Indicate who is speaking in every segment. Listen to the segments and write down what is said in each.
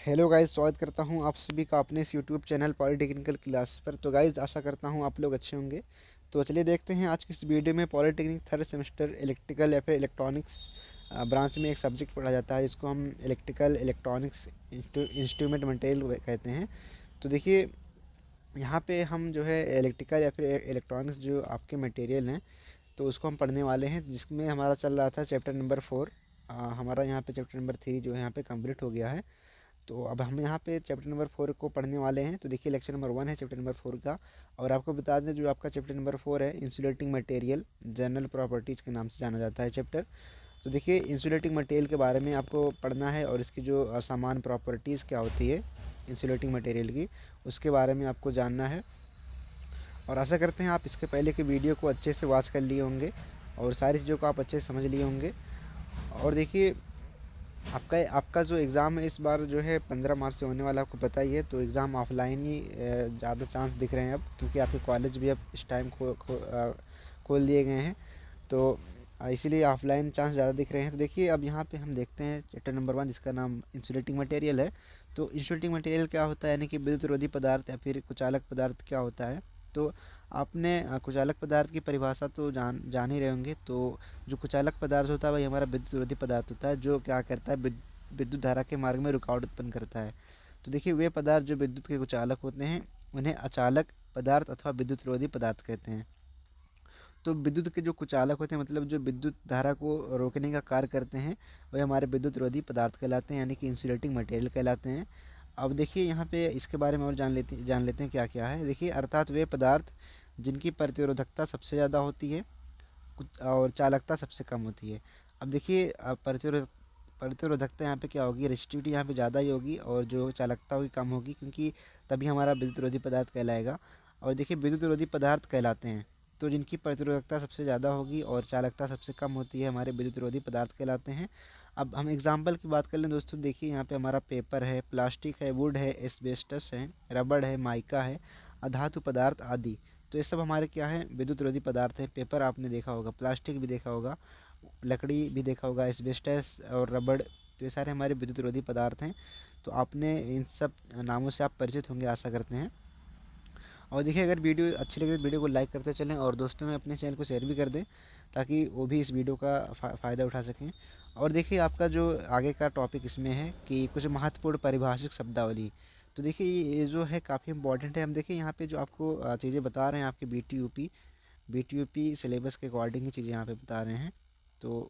Speaker 1: Hello guys, स्वागत करता हूं आप सभी का अपने इस यूट्यूब चैनल पॉलिटेक्निकल क्लास पर। तो गाइस, आशा करता हूं आप लोग अच्छे होंगे। तो चलिए देखते हैं आज की इस वीडियो में पॉलिटेक्निक थर्ड सेमेस्टर इलेक्ट्रिकल या फिर इलेक्ट्रॉनिक्स ब्रांच में एक सब्जेक्ट पढ़ा जाता है जिसको हम इलेक्ट्रिकल इलेक्ट्रॉनिक्स इंस्ट्रूमेंट मटेरियल कहते हैं। तो देखिए, यहाँ पे हम जो है इलेक्ट्रिकल या फिर इलेक्ट्रॉनिक्स जो आपके मटेरियल हैं तो उसको हम पढ़ने वाले हैं, जिसमें हमारा चल रहा था चैप्टर नंबर 4। हमारा यहाँ पे चैप्टर नंबर 3 जो है यहाँ पे कंप्लीट हो गया है। तो अब हम यहाँ पे चैप्टर नंबर 4 को पढ़ने वाले हैं। तो देखिए, लेक्चर नंबर 1 है चैप्टर नंबर 4 का। और आपको बता दें, जो आपका चैप्टर नंबर 4 है इंसुलेटिंग मटेरियल जनरल प्रॉपर्टीज़ के नाम से जाना जाता है चैप्टर। तो देखिए, इंसुलेटिंग मटेरियल के बारे में आपको पढ़ना है और इसकी जो सामान प्रॉपर्टीज़ क्या होती है इंसुलेटिंग मटेरियल की, उसके बारे में आपको जानना है। और आशा करते हैं आप इसके पहले के वीडियो को अच्छे से वॉच कर लिए होंगे और सारी चीज़ों को आप अच्छे से समझ लिए होंगे। और देखिए, आपका आपका जो एग्ज़ाम है इस बार जो है 15 मार्च से होने वाला, आपको पता ही है। तो एग्ज़ाम ऑफलाइन ही ज़्यादा चांस दिख रहे हैं अब, क्योंकि आपके कॉलेज भी अब इस टाइम खोल दिए गए हैं। तो इसीलिए ऑफलाइन चांस ज़्यादा दिख रहे हैं। तो देखिए, अब यहाँ पे हम देखते हैं चैप्टर नंबर 1 जिसका नाम इंसुलेटिंग मटेरियल है। तो इंसुलेटिंग मटेरियल क्या होता है, यानी कि विद्युत रोधी पदार्थ या फिर कुचालक पदार्थ क्या होता है। तो आपने कुचालक पदार्थ की परिभाषा तो जान ही रहे होंगे। तो जो कुचालक पदार्थ होता है वही हमारा विद्युत रोधी पदार्थ होता है, जो क्या करता है, विद्युत धारा के मार्ग में रुकावट उत्पन्न करता है। तो देखिए, वे पदार्थ जो विद्युत के कुचालक होते हैं उन्हें अचालक पदार्थ अथवा विद्युत रोधी पदार्थ कहते हैं। तो विद्युत के जो कुचालक होते हैं, मतलब जो विद्युत धारा को रोकने का कार्य करते हैं, वह हमारे विद्युत रोधी पदार्थ कहलाते हैं, यानी कि इंसुलेटिंग मटेरियल कहलाते हैं। अब देखिए, यहाँ पे इसके बारे में और जान लेते हैं क्या क्या है। देखिए, अर्थात वे पदार्थ जिनकी प्रतिरोधकता सबसे ज़्यादा होती है और चालकता सबसे कम होती है। अब देखिए, प्रतिरोधकता यहाँ पे क्या होगी, रेजिस्टिविटी यहाँ पे ज़्यादा ही होगी और जो चालकता होगी कम होगी, क्योंकि तभी हमारा विद्युत रोधी पदार्थ कहलाएगा। और देखिए, विद्युत रोधी पदार्थ कहलाते हैं तो जिनकी प्रतिरोधकता सबसे ज़्यादा होगी और चालकता सबसे कम होती है, हमारे विद्युत रोधी पदार्थ कहलाते हैं। अब हम एग्जाम्पल की बात कर लें दोस्तों, देखिए यहाँ पे हमारा पेपर है, प्लास्टिक है, वुड है, एस्बेस्टस है, रबड़ है, माइका है, अधातु पदार्थ आदि। तो ये सब हमारे क्या है, विद्युत रोधी पदार्थ हैं। पेपर आपने देखा होगा, प्लास्टिक भी देखा होगा, लकड़ी भी देखा होगा, एस्बेस्टस और रबड़, तो ये सारे हमारे विद्युत रोधी पदार्थ हैं। तो आपने इन सब नामों से आप परिचित होंगे, आशा करते हैं। और देखिए, अगर वीडियो अच्छी लगे तो वीडियो को लाइक करते चलें और दोस्तों में अपने चैनल को शेयर भी कर दें, ताकि वो भी इस वीडियो का फ़ायदा उठा सकें। और देखिए, आपका जो आगे का टॉपिक इसमें है कि कुछ महत्वपूर्ण परिभाषिक शब्दावली। तो देखिए, ये जो है काफ़ी इंपॉर्टेंट है। हम देखिए यहाँ पे जो आपको चीज़ें बता रहे हैं, आपके B T U P syllabus के अकॉर्डिंग ही चीज़ें यहाँ पे बता रहे हैं। तो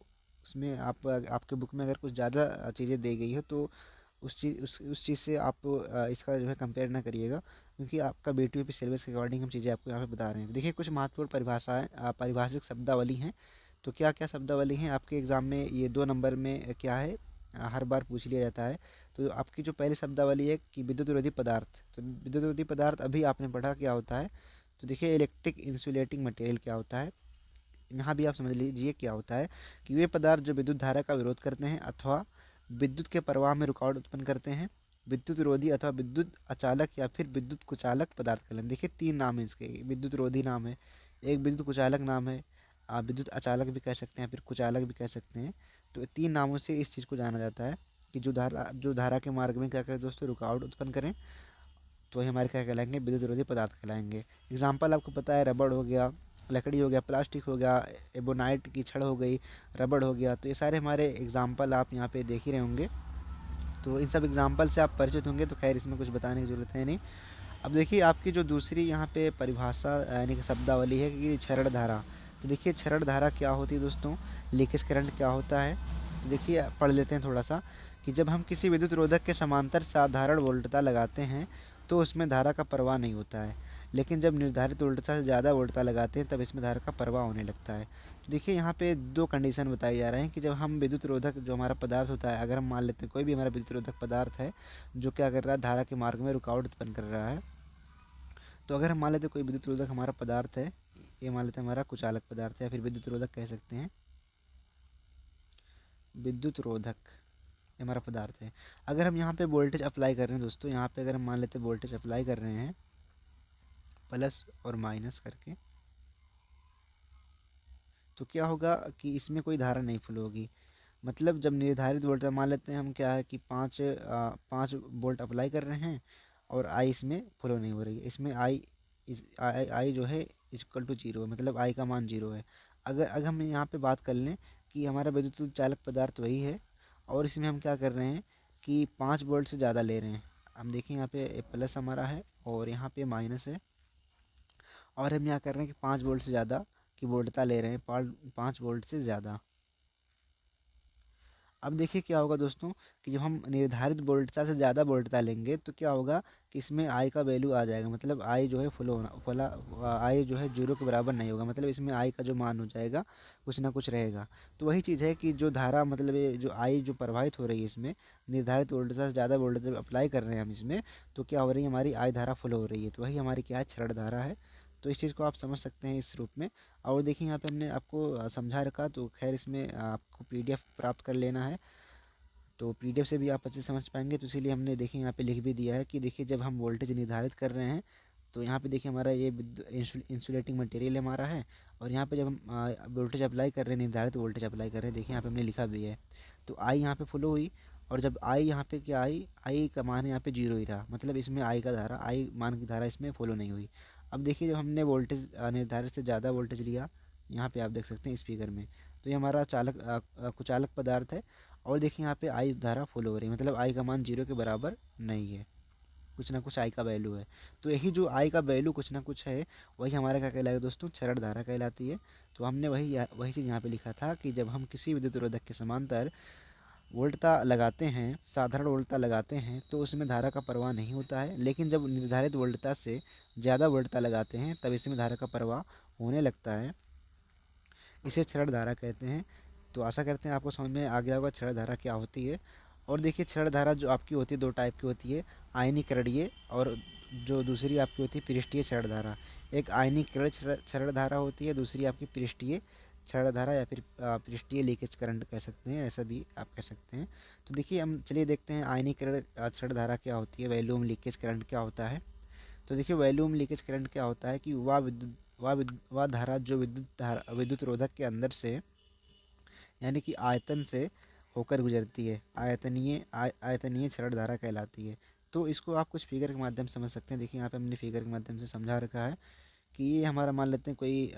Speaker 1: उसमें आपके बुक में अगर कुछ ज़्यादा चीज़ें दी गई हो तो उस चीज़ से आप इसका जो है कंपेयर ना करिएगा, क्योंकि आपका बी सिलेबस के अकॉर्डिंग हम चीज़ें आपको यहाँ पे बता रहे हैं। तो देखिए, कुछ महत्वपूर्ण परिभाषाएँ पारिभाषिक शब्दावली हैं। तो क्या क्या शब्दावली हैं आपके एग्ज़ाम में, ये 2 नंबर में क्या है, हर बार पूछ लिया जाता है। तो आपकी जो पहली शब्दावली है कि विद्युत रोधी पदार्थ, तो विद्युत रोधी पदार्थ अभी आपने पढ़ा क्या होता है। तो देखिए, इलेक्ट्रिक इंसुलेटिंग मटेरियल क्या होता है, यहाँ भी आप समझ लीजिए क्या होता है कि वे पदार्थ जो विद्युत धारा का विरोध करते हैं अथवा विद्युत के प्रवाह में रुकावट उत्पन्न करते हैं, विद्युत रोधी अथवा विद्युत अचालक या फिर विद्युत कुचालक पदार्थ कहलाते हैं। देखिए, 3 नाम है इसके, विद्युत रोधी नाम है, एक विद्युत कुचालक नाम है, आप विद्युत अचालक भी कह सकते हैं, फिर कुचालक भी कह सकते हैं। तो 3 नामों से इस चीज़ को जाना जाता है कि जो धारा के मार्ग में क्या करें दोस्तों, रुकावट उत्पन्न करें, तो ये हमारे क्या कहलाएंगे, विद्युत विरोधी पदार्थ कहलाएंगे। एग्जाम्पल आपको पता है, रबड़ हो गया, लकड़ी हो गया, प्लास्टिक हो गया, एबोनाइट की छड़ हो गई, रबड़ हो गया। तो ये सारे हमारे एग्जाम्पल आप यहाँ पे देख ही रहे होंगे। तो इन सब एग्जाम्पल से आप परिचित होंगे, तो खैर इसमें कुछ बताने की ज़रूरत है नहीं। अब देखिए, आपकी जो दूसरी यहाँ पे परिभाषा यानी कि शब्दावली है कि क्षरण धारा। तो देखिए, क्षरण धारा क्या होती है दोस्तों, लीकेज करंट क्या होता है। तो देखिए, पढ़ लेते हैं थोड़ा सा कि जब हम किसी विद्युत रोधक के समांतर साधारण वोल्टता लगाते हैं तो उसमें धारा का प्रवाह नहीं होता है, लेकिन जब निर्धारित वोल्टता से ज़्यादा वोल्टता लगाते हैं तब इसमें धारा का प्रवाह होने लगता है। तो देखिए, यहाँ पे 2 कंडीशन बताई जा रहे हैं कि जब हम विद्युत रोधक जो हमारा पदार्थ होता है, अगर हम मान लेते हैं कोई भी हमारा विद्युत रोधक पदार्थ है जो क्या कर रहा है, धारा के मार्ग में रुकावट उत्पन्न कर रहा है। तो अगर हम मान लेते हैं कोई विद्युत रोधक हमारा पदार्थ है, ये मान लेते हैं हमारा कुचालक पदार्थ है या फिर विद्युत रोधक कह सकते हैं, विद्युत रोधक ये हमारा पदार्थ है। अगर हम यहाँ पे वोल्टेज अप्लाई कर रहे हैं दोस्तों, यहाँ पे अगर हम मान लेते हैं वोल्टेज अप्लाई कर रहे हैं प्लस और माइनस करके, तो क्या होगा कि इसमें कोई धारा नहीं फ्लो होगी। मतलब जब निर्धारित वोल्टेज मान लेते हैं हम, क्या है कि 5 वोल्ट अप्लाई कर रहे हैं और आई इसमें फ्लो नहीं हो रही है, इसमें आई जो है इक्वल टू जीरो है, मतलब आई का मान जीरो है। अगर हम यहाँ पे बात कर लें कि हमारा विद्युत चालक पदार्थ वही है और इसमें हम क्या कर रहे हैं कि 5 वोल्ट से ज़्यादा ले रहे हैं। हम देखें यहाँ पे प्लस हमारा है और यहाँ पे माइनस है, और हम यहाँ कर रहे हैं कि 5 वोल्ट से ज़्यादा की वोल्टता ले रहे हैं, 5 वोल्ट से ज़्यादा। अब देखिए क्या होगा दोस्तों कि जब हम निर्धारित वोल्टता से ज़्यादा वोल्टता लेंगे तो क्या होगा कि इसमें आई का वैल्यू आ जाएगा, मतलब आई जो है फुल होना फुला आई जो है जीरो के बराबर नहीं होगा, मतलब इसमें आई का जो मान हो जाएगा कुछ ना कुछ रहेगा। तो वही चीज़ है कि जो धारा, मतलब ये जो आई जो प्रवाहित हो रही है इसमें निर्धारित वोल्टता से ज़्यादा वोल्टेज अप्लाई कर रहे हैं हम इसमें, तो क्या हो रही है हमारी आई धारा फुल हो रही है, तो वही हमारी क्या है, क्षरण धारा है। तो इस चीज़ को आप समझ सकते हैं इस रूप में। और देखिए यहाँ पे हमने आपको समझा रखा, तो खैर इसमें आपको पीडीएफ प्राप्त कर लेना है, तो पीडीएफ से भी आप अच्छे से समझ पाएंगे। तो इसीलिए हमने देखिए यहाँ पे लिख भी दिया है कि देखिए जब हम वोल्टेज निर्धारित कर रहे हैं तो यहाँ पे देखिए हमारा ये इंसुलेटिंग मटेरियल हमारा है, और यहाँ पे जब हम वोल्टेज अप्लाई कर रहे हैं, निर्धारित वोल्टेज अप्लाई कर रहे हैं, देखिए यहाँ पे हमने लिखा भी है। तो आई यहाँ पे फॉलो हुई, और जब आई यहाँ पे क्या आई का मान यहाँ पे जीरो ही रहा, मतलब इसमें आई का धारा, आई मान की धारा इसमें फॉलो नहीं हुई। अब देखिए जब हमने वोल्टेज निर्धारित से ज़्यादा वोल्टेज लिया, यहाँ पे आप देख सकते हैं स्पीकर में, तो ये हमारा कुचालक पदार्थ है। और देखिए यहाँ पे आई धारा फुल हो रही है, मतलब आई का मान जीरो के बराबर नहीं है, कुछ ना कुछ आई का वैल्यू है। तो यही जो आई का वैल्यू कुछ ना कुछ है, वही हमारा क्या कहलाएगा दोस्तों, क्षरण धारा कहलाती है। तो हमने वही चीज़ यहाँ पे लिखा था कि जब हम किसी विद्युत रोधक के समांतर वोल्टता लगाते हैं, साधारण वोल्टता लगाते हैं, तो उसमें धारा का प्रवाह नहीं होता है, लेकिन जब निर्धारित वोल्टता से ज़्यादा वोल्टता लगाते हैं तब इसमें धारा का प्रवाह होने लगता है, इसे क्षरण धारा कहते हैं। तो आशा करते हैं आपको समझ में आ गया होगा क्षरण धारा क्या होती है। और देखिए क्षरण धारा जो आपकी होती है दो टाइप की होती है, आयनीकरणीय, और जो दूसरी आपकी होती है पृष्ठीय क्षरण धारा। एक आयनीकरण क्षरण धारा होती है, दूसरी आपकी पृष्ठीय क्षरण धारा या फिर पृष्ठीय लीकेज करंट कह सकते हैं, ऐसा भी आप कह सकते हैं। तो देखिए हम चलिए देखते हैं आयनीकरण क्षरण धारा क्या होती है, वैल्यूम लीकेज करंट क्या होता है। तो देखिए वैल्यूम लीकेज करंट क्या होता है कि वह धारा जो विद्युत रोधक के अंदर से, यानी कि आयतन से होकर गुजरती है, आयतनीय क्षरण धारा कहलाती है। तो इसको आप कुछ फिगर के माध्यम से समझ सकते हैं। देखिए यहाँ पे हमने फिगर के माध्यम से समझा रखा है कि ये हमारा मान लेते हैं कोई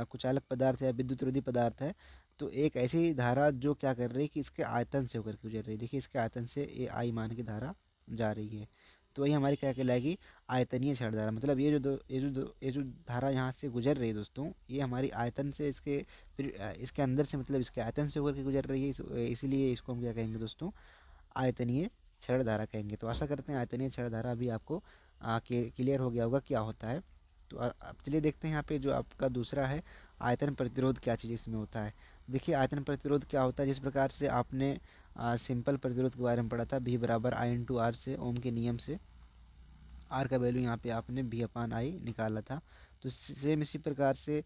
Speaker 1: कुचालक पदार्थ है या विद्युत रोधी पदार्थ है। तो एक ऐसी धारा जो क्या कर रही है कि इसके आयतन से होकर के गुजर रही है, देखिए इसके आयतन से ये आई मान की धारा जा रही है, तो वही हमारी क्या कहलाएगी, आयतनीय क्षण धारा। मतलब ये जो धारा यहाँ से गुजर रही है दोस्तों, ये हमारी आयतन से इसके अंदर से, मतलब इसके आयतन से होकर के गुजर रही है, इसीलिए इसको हम क्या कहेंगे दोस्तों, आयतनीय क्षण धारा कहेंगे। तो आशा करते हैं आयतनीय क्षण धारा भी आपको क्लियर हो गया होगा क्या होता है। तो अब चलिए देखते हैं यहाँ पे जो आपका दूसरा है, आयतन प्रतिरोध क्या चीज़ इसमें होता है। देखिए आयतन प्रतिरोध क्या होता है, जिस प्रकार से आपने सिंपल प्रतिरोध के बारे में पढ़ा था, भी बराबर आई इंटू आर से, ओम के नियम से आर का वैल्यू यहाँ पे आपने भी अपान आई निकाला था। तो सेम इसी प्रकार से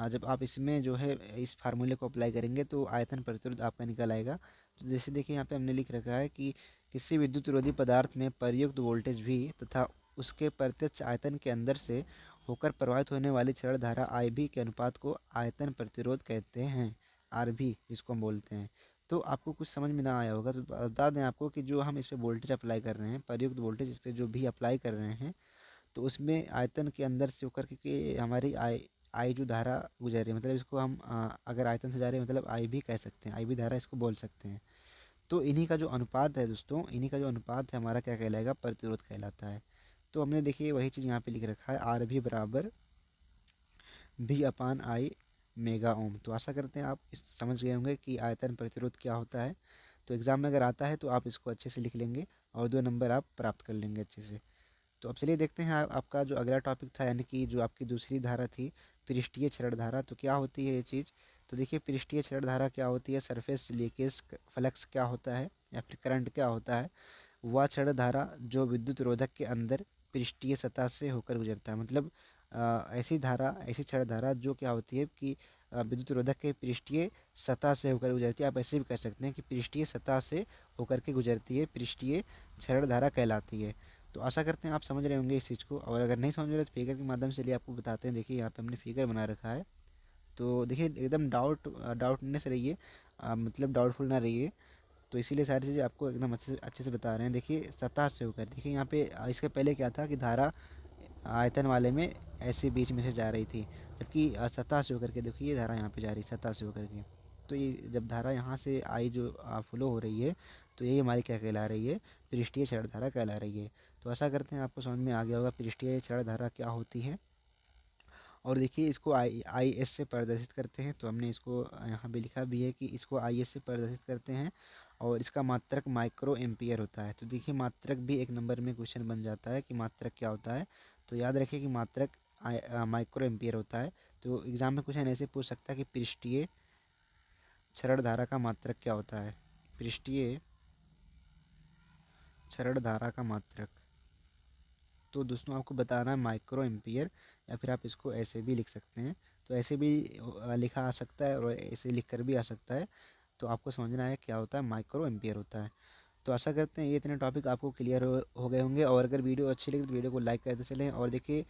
Speaker 1: जब आप इसमें जो है इस फार्मूले को अप्लाई करेंगे तो आयतन प्रतिरोध आपका निकल आएगा। तो जैसे देखिए यहाँ पे हमने लिख रखा है कि किसी विद्युत रोधी पदार्थ में प्रयुक्त वोल्टेज भी तथा उसके प्रत्यक्ष आयतन के अंदर से होकर प्रवाहित होने वाली क्षण धारा आई भी के अनुपात को आयतन प्रतिरोध कहते हैं, आर भी जिसको हम बोलते हैं। तो आपको कुछ समझ में ना आया होगा तो बता दें आपको कि जो हम इस पे वोल्टेज अप्लाई कर रहे हैं, प्रयुक्त वोल्टेज इस पे जो भी अप्लाई कर रहे हैं, तो उसमें आयतन के अंदर से होकर के हमारी आई जो धारा गुजर रही है, मतलब इसको हम अगर आयतन से जा रहे हैं मतलब आई भी कह सकते हैं, आई भी धारा इसको बोल सकते हैं। तो इन्हीं का जो अनुपात है दोस्तों, इन्हीं का जो अनुपात है हमारा क्या कहलाएगा, प्रतिरोध कहलाता है। तो हमने देखिए वही चीज़ यहाँ पे लिख रखा है, आर भी बराबर भी अपान आई मेगा ओम। तो आशा करते हैं आप समझ गए होंगे कि आयतन प्रतिरोध क्या होता है। तो एग्ज़ाम में अगर आता है तो आप इसको अच्छे से लिख लेंगे और 2 नंबर आप प्राप्त कर लेंगे अच्छे से। तो अब चलिए देखते हैं आपका जो अगला टॉपिक था, यानी कि जो आपकी दूसरी धारा थी, पृष्ठीय क्षरण धारा। तो क्या होती है ये चीज़, तो देखिए पृष्ठीय क्षरण धारा क्या होती है, सरफेस लीकेज फ्लक्स क्या होता है या फिर करंट क्या होता है, वह क्षण धारा जो विद्युत रोधक के अंदर पृष्ठीय सतह से होकर गुजरता है। मतलब ऐसी क्षण धारा जो क्या होती है कि विद्युत रोधक के पृष्ठीय सतह से होकर गुजरती है, आप ऐसे भी कह सकते हैं कि पृष्ठीय सतह से होकर के गुजरती है, पृष्ठीय क्षण धारा कहलाती है। तो आशा करते हैं आप समझ रहे होंगे इस चीज़ को, और अगर नहीं समझ रहे तो फिगर के माध्यम से लिए आपको बताते हैं। देखिए यहाँ पे हमने फिगर बना रखा है, तो देखिए एकदम डाउटनेस रहिए, मतलब डाउटफुल ना रहिए। तो इसीलिए सारी चीज़ें आपको एकदम अच्छे से बता रहे हैं। देखिए सतह से होकर, देखिए यहाँ पे इसके पहले क्या था कि धारा आयतन वाले में ऐसे बीच में से जा रही थी, जबकि सतह से होकर के देखिए ये धारा यहाँ पे जा रही है सतह से होकर के। तो ये जब धारा यहाँ से आई जो फ्लो हो रही है, तो ये हमारी क्या कहला रही है, पृष्ठीय क्षरण धारा कहला रही है। तो ऐसा करते हैं आपको समझ में आ गया होगा पृष्ठीय क्षरण धारा क्या होती है। और देखिए इसको आई एस से प्रदर्शित करते हैं, तो हमने इसको यहाँ पे लिखा भी है कि इसको आई एस से प्रदर्शित करते हैं, और इसका मात्रक माइक्रो एम्पियर होता है। तो देखिए मात्रक भी एक नंबर में क्वेश्चन बन जाता है कि मात्रक क्या होता है। तो याद रखिए कि मात्रक माइक्रो एम्पियर होता है। तो एग्जाम में क्वेश्चन ऐसे पूछ सकता है कि पृष्ठीय क्षरण धारा का मात्रक क्या होता है, पृष्ठीय क्षरण धारा का मात्रक। तो दोस्तों आपको बताना है माइक्रो एम्पियर, या फिर आप इसको ऐसे भी लिख सकते हैं। तो ऐसे भी लिखा आ सकता है और ऐसे लिख कर भी आ सकता है। तो आपको समझना है क्या होता है, माइक्रो एम्पियर होता है। तो आशा करते हैं ये इतने टॉपिक आपको क्लियर हो गए होंगे। और अगर वीडियो अच्छी लगी तो वीडियो को लाइक करते चलें, और देखिए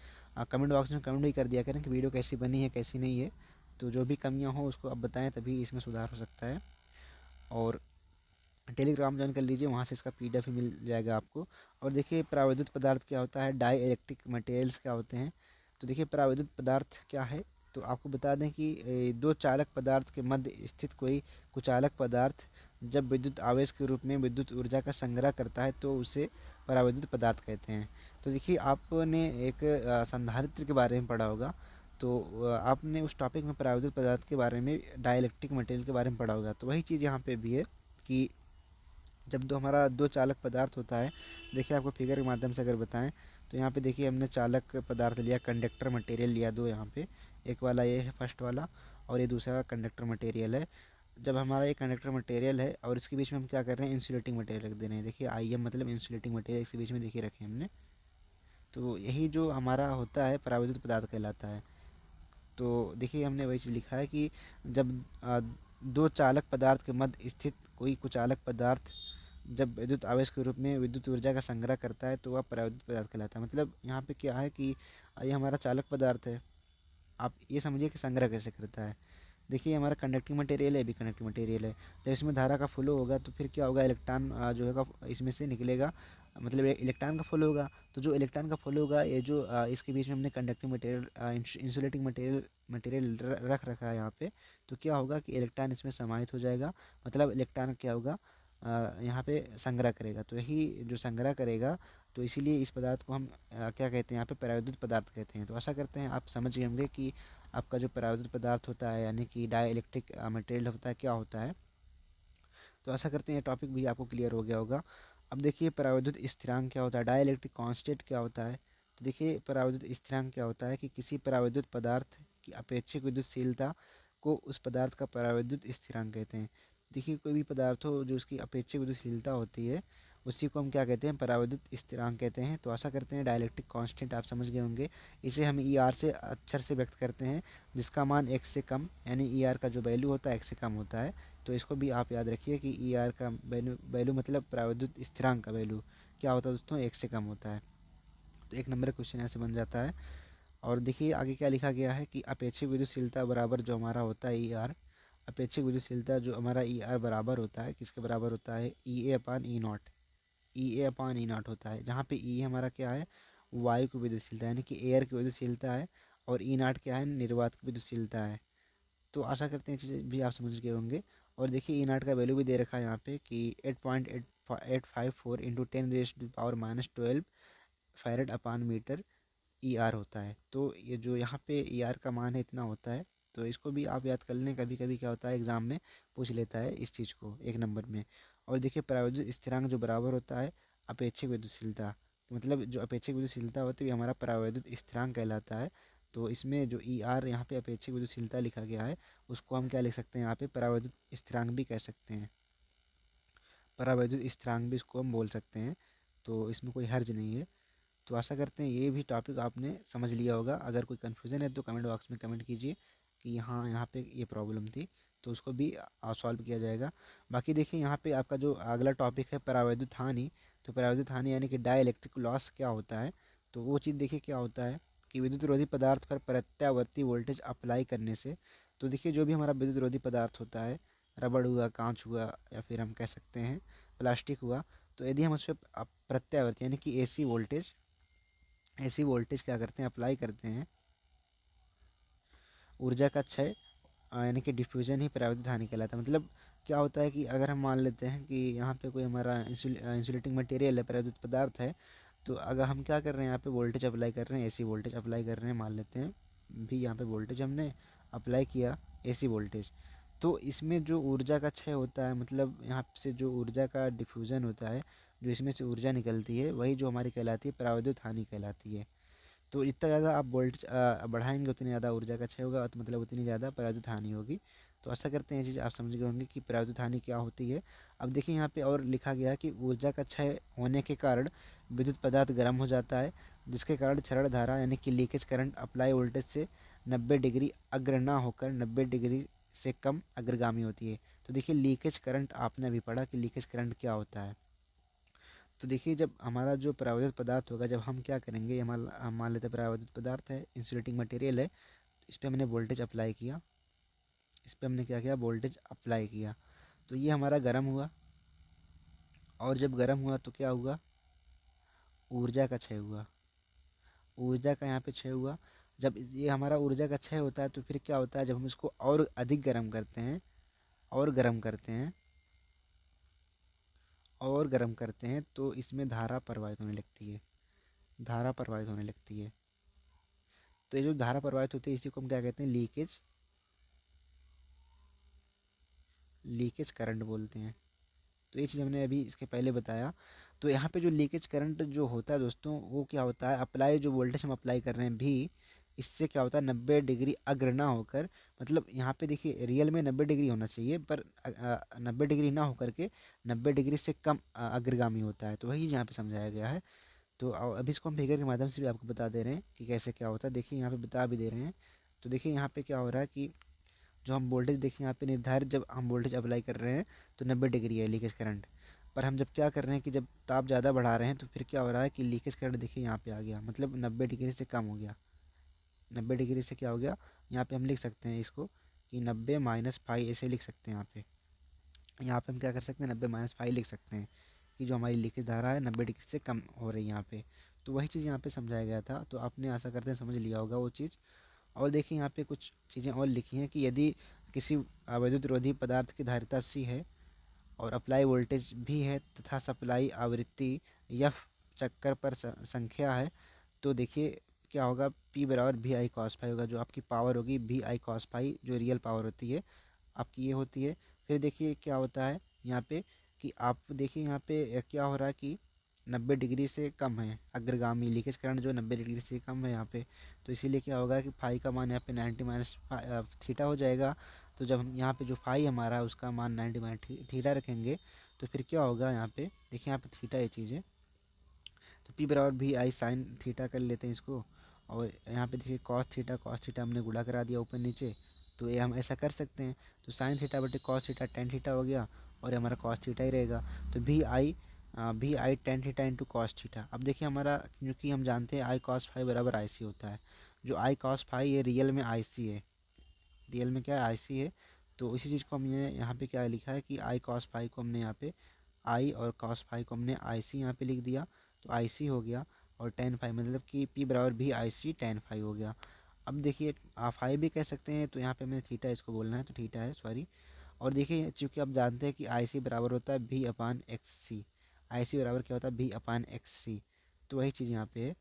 Speaker 1: कमेंट बॉक्स में कमेंट भी कर दिया करें कि वीडियो कैसी बनी है कैसी नहीं है। तो जो भी कमियां हो उसको आप बताएं, तभी इसमें सुधार हो सकता है। और टेलीग्राम ज्वाइन कर लीजिए, वहाँ से इसका पीडीएफ मिल जाएगा आपको। और देखिए प्राविद्युत पदार्थ क्या होता है, डाई इलेक्ट्रिक मटेरियल्स क्या होते हैं। तो देखिए प्राविद्युत पदार्थ क्या है, तो आपको बता दें कि दो चालक पदार्थ के मध्य स्थित कोई कुचालक पदार्थ जब विद्युत आवेश के रूप में विद्युत ऊर्जा का संग्रह करता है तो उसे परावैद्युत पदार्थ कहते हैं। तो देखिए आपने एक संधारित्र के बारे में पढ़ा होगा। तो आपने उस टॉपिक में परावैद्युत पदार्थ के बारे में, डाइलेक्ट्रिक मटेरियल के बारे में पढ़ा होगा। तो वही चीज़ यहाँ पे भी है कि जब दो हमारा दो चालक पदार्थ होता है, देखिए आपको फिगर के माध्यम से अगर बताएं, तो यहाँ पे देखिए हमने चालक पदार्थ लिया, कंडक्टर मटेरियल लिया दो यहाँ पे। एक वाला ये है फर्स्ट वाला, और ये दूसरा कंडक्टर मटेरियल है। जब हमारा ये कंडक्टर मटेरियल है और इसके बीच में हम क्या कर रहे हैं, इंसुलेटिंग मटेरियल रख दे रहे हैं। देखिए आई एम मतलब इंसुलेटिंग मटेरियल इसके बीच में देखिए रखे हमने। तो यही जो हमारा होता है परावैद्युत पदार्थ कहलाता है। तो देखिए हमने वही चीज़ लिखा है कि जब दो चालक पदार्थ के मध्य स्थित कोई कुचालक पदार्थ जब विद्युत आवेश के रूप में विद्युत ऊर्जा का संग्रह करता है तो वह परावैद्युत पदार्थ कहलाता है। मतलब यहाँ पे क्या है कि ये हमारा चालक पदार्थ है, आप ये समझिए कि संग्रह कैसे करता है। देखिए हमारा कंडक्टिंग मटेरियल है, भी कंडक्टिंग मटेरियल है। जब इसमें धारा का फ्लो होगा तो फिर क्या होगा, इलेक्ट्रॉन जो होगा इसमें से निकलेगा, मतलब इलेक्ट्रॉन का फ्लो होगा। तो जो इलेक्ट्रॉन का फ्लो होगा, ये जो इसके बीच में हमने conducting material insulating material material रख रखा है यहाँ पे। तो क्या होगा कि इलेक्ट्रॉन इसमें समाहित हो जाएगा, मतलब इलेक्ट्रॉन क्या होगा, यहाँ पे संग्रह करेगा। तो यही जो संग्रह करेगा, तो इसीलिए इस पदार्थ को हम क्या कहते हैं, यहाँ पे परावैद्युत पदार्थ कहते हैं। तो आशा करते हैं आप समझ गए होंगे कि आपका जो परावैद्युत पदार्थ होता है यानी कि डाई इलेक्ट्रिक मटेरियल होता है क्या होता है। तो आशा करते हैं ये टॉपिक भी आपको क्लियर हो गया होगा। अब देखिए परावैद्युत स्थिरांक क्या होता है, डाई इलेक्ट्रिक कांस्टेंट क्या होता है। तो देखिए परावैद्युत स्थिरांक क्या होता है कि किसी परावैद्युत पदार्थ की अपेक्षिक विद्युतशीलता को उस पदार्थ का परावैद्युत स्थिरांक कहते हैं। देखिए कोई भी पदार्थ हो जो उसकी अपेक्षिक विद्युतशीलता होती है, उसी को हम क्या कहते हैं, परावैद्युत स्थिरांक कहते हैं। तो आशा करते हैं डाइलेक्ट्रिक कांस्टेंट आप समझ गए होंगे। इसे हम ई आर से अक्षर से व्यक्त करते हैं, जिसका मान x से कम, यानी ई आर का जो वैल्यू होता है x से कम होता है। तो इसको भी आप याद रखिए कि ई आर का वैल्यू वैल्यू मतलब परावैद्युत स्थिरांक का वैल्यू क्या होता है दोस्तों, x से कम होता है। तो एक नंबर क्वेश्चन ऐसे बन जाता है। और देखिए आगे क्या लिखा गया है कि अपेक्षिक विद्युतशीलता बराबर जो हमारा होता है ई आर, अपेक्षिक विद्युतशीलता जो हमारा ई आर बराबर होता है किसके बराबर होता है, ई ए अपान ई not. E A upon E not होता है, जहाँ पे ई हमारा क्या है, वायु की विद्युतशीलता यानी कि एयर की विद्युतशीलता है, और ई नॉट क्या है, निर्वात की विद्युतशीलता है। तो आशा करते हैं चीज़ें भी आप समझ गए होंगे। और देखिए ई नॉट का वैल्यू भी दे रखा है यहाँ पे कि 8.854 इंटू 10⁻⁻12 फैरेड अपान मीटर ई आर होता है। तो ये जो यहाँ पे ई आर का मान है इतना होता है। तो इसको भी आप याद कर लें, कभी कभी क्या होता है एग्ज़ाम में पूछ लेता है इस चीज़ को एक नंबर में। और देखिए परावैद्युत स्थिरांक जो बराबर होता है अपेक्षिक विद्युतशीलता, तो मतलब जो अपेक्षिक विद्युतशीलता होती है हमारा परावैद्युत स्थिरांक कहलाता है। तो इसमें जो ई आर यहाँ पे अपेक्षिक विद्युतशीलता लिखा गया है, उसको हम क्या लिख सकते हैं, यहाँ पे परावैद्युत स्थिरांक भी कह सकते हैं, परावैद्युत स्थिरांक भी इसको हम बोल सकते हैं। तो इसमें कोई हर्ज नहीं है। तो आशा करते हैं ये भी टॉपिक आपने समझ लिया होगा। अगर कोई कन्फ्यूज़न है तो कमेंट बॉक्स में कमेंट कीजिए कि यहाँ पे ये प्रॉब्लम थी, तो उसको भी सॉल्व किया जाएगा। बाकी देखिए यहाँ पे आपका जो अगला टॉपिक है परावैद्युत हानि। तो परावैद्युत हानि यानी कि डाई इलेक्ट्रिक लॉस क्या होता है। तो वो चीज़ देखिए क्या होता है कि विद्युत रोधी पदार्थ पर प्रत्यावर्ती वोल्टेज अप्लाई करने से, तो देखिए जो भी हमारा विद्युत रोधी पदार्थ होता है, रबड़ हुआ, कांच हुआ, या फिर हम कह सकते हैं प्लास्टिक हुआ, तो यदि हम उस पर प्रत्यावर्ती यानी कि एसी वोल्टेज क्या करते हैं, अप्लाई करते हैं, ऊर्जा का क्षय यानी कि डिफ्यूजन ही परावर्तित हानि कहलाता है। मतलब क्या होता है कि अगर हम मान लेते हैं कि यहाँ पे कोई हमारा इंसुलेटिंग मटेरियल है, परावर्तित पदार्थ है, तो अगर हम क्या कर रहे हैं, यहाँ पे वोल्टेज अप्लाई कर रहे हैं, एसी वोल्टेज अप्लाई कर रहे हैं, मान लेते हैं भी यहाँ पे वोल्टेज हमने अप्लाई किया, एसी वोल्टेज, तो इसमें जो ऊर्जा का क्षय होता है, मतलब यहाँ से जो ऊर्जा का डिफ्यूज़न होता है, जो इसमें से ऊर्जा निकलती है, वही जो हमारी कहलाती है परावर्तित हानि कहलाती है। तो जितना ज़्यादा आप वोल्टेज बढ़ाएंगे उतनी ज़्यादा ऊर्जा का क्षय होगा, तो मतलब उतनी ज़्यादा परावर्तित हानि होगी। तो ऐसा करते हैं, ये चीज़ आप समझ गए होंगे कि परावर्तित हानि क्या होती है। अब देखिए यहाँ पे और लिखा गया है कि ऊर्जा का क्षय होने के कारण विद्युत पदार्थ गर्म हो जाता है, जिसके कारण क्षरण धारा यानी कि लीकेज करंट अप्लाई वोल्टेज से 90 डिग्री अग्र ना होकर 90 डिग्री से कम अग्रगामी होती है। तो देखिए लीकेज करंट आपने अभी पढ़ा कि लीकेज करंट क्या होता है। तो देखिए जब हमारा जो परावर्तित पदार्थ होगा, जब हम क्या करेंगे, हमारा हम मान लेते हैं परावर्तित पदार्थ है, इंसुलेटिंग मटेरियल है, इस पर हमने वोल्टेज अप्लाई किया, इस पर हमने क्या किया, वोल्टेज अप्लाई किया, तो ये हमारा गर्म हुआ, और जब गर्म हुआ तो क्या हुआ, ऊर्जा का क्षय हुआ, ऊर्जा का यहाँ पे क्षय हुआ। जब ये हमारा ऊर्जा का क्षय होता है तो फिर क्या होता है, जब हम इसको और अधिक गर्म करते हैं, और गर्म करते हैं, और गर्म करते हैं, तो इसमें धारा प्रवाहित होने लगती है, धारा प्रवाहित होने लगती है। तो ये जो धारा प्रवाहित होती है इसी को हम क्या कहते हैं, लीकेज करंट बोलते हैं। तो ये चीज़ हमने अभी इसके पहले बताया। तो यहाँ पे जो लीकेज करंट जो होता है दोस्तों, वो क्या होता है, अप्लाई जो वोल्टेज हम अप्लाई कर रहे हैं भी, इससे क्या होता है 90 डिग्री अग्र ना होकर, मतलब यहाँ पे देखिए रियल में 90 डिग्री होना चाहिए, पर 90 डिग्री ना होकर के 90 डिग्री से कम अग्रगामी होता है। तो वही यहाँ पे समझाया गया है। तो अभी इसको हम फिगर के माध्यम से भी आपको बता दे रहे हैं कि कैसे क्या होता है। देखिए यहाँ पे बता भी दे रहे हैं। तो देखिए यहाँ पे क्या हो रहा है कि जो हम वोल्टेज देखिए यहाँ पे निर्धारित, जब हम वोल्टेज अप्लाई कर रहे हैं तो 90 डिग्री है लीकेज करंट, पर हम जब क्या कर रहे हैं कि जब ताप ज़्यादा बढ़ा रहे हैं तो फिर क्या हो रहा है कि लीकेज करंट देखिए यहाँ पे आ गया, मतलब 90 डिग्री से कम हो गया। 90 डिग्री से क्या हो गया, यहाँ पे हम लिख सकते हैं इसको कि 90 माइनस फाइव, ऐसे लिख सकते हैं। यहाँ पे हम क्या कर सकते हैं, 90 माइनस फाइव लिख सकते हैं कि जो हमारी लीकेज धारा है 90 डिग्री से कम हो रही है यहाँ पे। तो वही चीज़ यहाँ पे समझाया गया था, तो आपने आशा करते हैं समझ लिया होगा वो चीज़। और देखिए यहाँ पे कुछ चीज़ें और लिखी हैं कि यदि किसी विद्युत रोधी पदार्थ की धारिता सी है और अप्लाई वोल्टेज भी है तथा सप्लाई आवृत्ति एफ चक्कर पर संख्या है, तो देखिए क्या होगा, पी बराबर भी आई कॉस फाई होगा। जो आपकी पावर होगी भी आई कॉस फाई, जो रियल पावर होती है आपकी ये होती है। फिर देखिए क्या होता है यहाँ पे कि आप देखिए यहाँ पे क्या हो रहा है कि 90 डिग्री से कम है अग्रगामी, लीकेज करंट जो 90 डिग्री से कम है यहाँ पे, तो इसीलिए क्या होगा कि फाई का मान यहाँ पे 90 माइनस थीटा हो जाएगा। तो जब हम यहाँ पे जो फाई हमारा है उसका मान 90 माइनस थीटा रखेंगे, तो फिर क्या होगा, यहाँ पे देखिए यहाँ पे थीटा ये चीज़ है, तो पी बराबर भी आई साइन थीटा कर लेते हैं इसको। और यहाँ पे देखिए कॉस थीटा हमने गुणा करा दिया ऊपर नीचे, तो ये हम ऐसा कर सकते हैं। तो साइन थीटा बटे कॉस थीटा टेन थीटा हो गया, और ये हमारा कॉस थीटा ही रहेगा। तो भी i tan theta into cos theta. अब देखिए हमारा, क्योंकि हम जानते हैं आई कॉस फाइव बराबर आई सी होता है, जो आई कॉस फाइव ये रियल में आई सी है, रियल में क्या है, आई सी है। तो इसी चीज़ को हमने यहाँ पे क्या लिखा है कि आई कॉस फाइव को हमने यहाँ पे आई, और कॉस फाइव को हमने आई सी यहाँ पे लिख दिया, तो आई सी हो गया। और टेन फाइव मतलब कि पी बराबर भी आई सी टेन फाइव हो गया। अब देखिए फाइव भी कह सकते हैं, तो यहाँ पे हमें थीटा इसको बोलना है, तो थीटा है, सॉरी। और देखिए चूँकि आप जानते हैं कि आई सी बराबर होता है भी अपान एक्स सी, आई सी बराबर क्या होता है, भी अपान एक्स सी, तो वही चीज़ यहाँ पे है।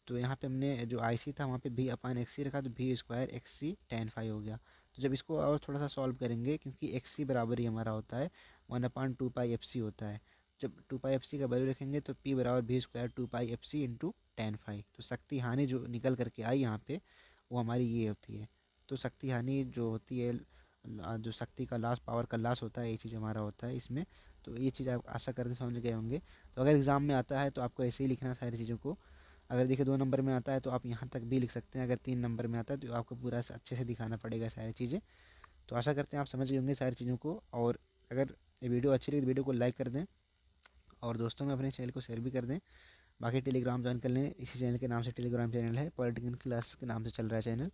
Speaker 1: तो यहाँ पे हमने जो आई सी था वहाँ पे भी अपान एक्स सी रखा, तो भी स्क्वायर एक्स सी टेन फाइव हो गया। तो जब इसको और थोड़ा सा सॉल्व करेंगे, क्योंकि एक्स सी बराबर ही हमारा होता है 1/2 पाई एफ सी होता है, जब 2 पाई एफ सी का वैल्यू रखेंगे तो पी बराबर भी square 2 pi F C into ten five. तो शक्ति हानि जो निकल करके आई यहाँ पे वो हमारी ये होती है। तो शक्ति हानि जो होती है, जो शक्ति का लॉस, पावर का लॉस होता है, ये चीज़ हमारा होता है इसमें। तो ये चीज़ आप आशा करते समझ गए होंगे। तो अगर एग्ज़ाम में आता है तो आपको ऐसे ही लिखना है सारी चीज़ों को। अगर देखिए 2 नंबर में आता है तो आप यहाँ तक भी लिख सकते हैं, अगर 3 नंबर में आता है तो आपको पूरा अच्छे से दिखाना पड़ेगा सारी चीज़ें। तो आशा करते हैं आप समझ गए होंगे सारी चीज़ों को। और अगर ये वीडियो अच्छी लगी तो वीडियो को लाइक कर दें, और दोस्तों में अपने चैनल को शेयर भी कर दें। बाकी टेलीग्राम ज्वाइन कर लें, इसी चैनल के नाम से टेलीग्राम चैनल है, पॉलिटिकल क्लास के नाम से चल रहा है चैनल,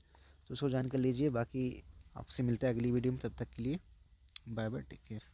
Speaker 1: तो उसको ज्वाइन कर लीजिए। बाकी आपसे मिलता है अगली वीडियो में, तब तक के लिए बाय बाय, टेक केयर।